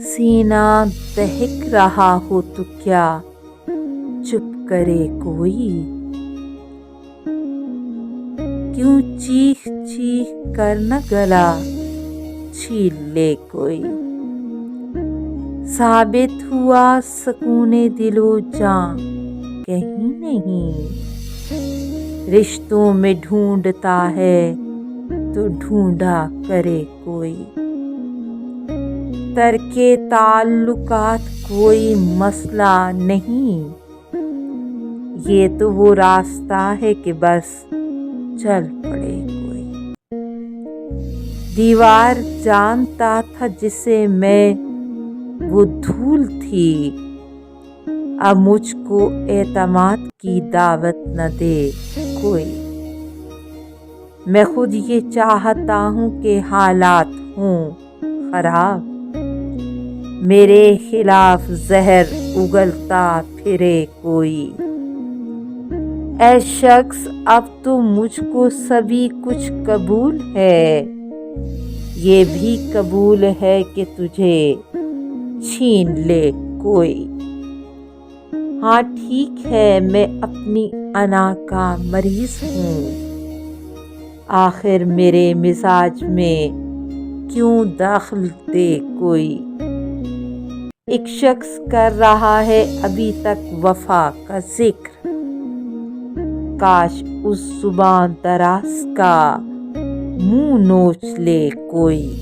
سینہ دہک رہا ہو تو کیا چپ کرے کوئی؟ کیوں چیخ چیخ کر نہ گلا چھین لے کوئی؟ ثابت ہوا سکون دل و جاں کہیں نہیں، رشتوں میں ڈھونڈتا ہے تو ڈھونڈا کرے کوئی۔ ترک تعلقات کوئی مسئلہ نہیں، یہ تو وہ راستہ ہے کہ بس چل پڑے کوئی۔ دیوار جانتا تھا جسے میں وہ دھول تھی، اب مجھ کو اعتماد کی دعوت نہ دے کوئی۔ میں خود یہ چاہتا ہوں کہ حالات ہوں خراب، میرے خلاف زہر اگلتا پھرے کوئی۔ اے شخص اب تو مجھ کو سبھی کچھ قبول ہے، یہ بھی قبول ہے کہ تجھے چھین لے کوئی۔ ہاں ٹھیک ہے میں اپنی انا کا مریض ہوں، آخر میرے مزاج میں کیوں دخل دے کوئی۔ ایک شخص کر رہا ہے ابھی تک وفا کا ذکر، کاش اس زبان دراز کا منہ نوچ لے کوئی۔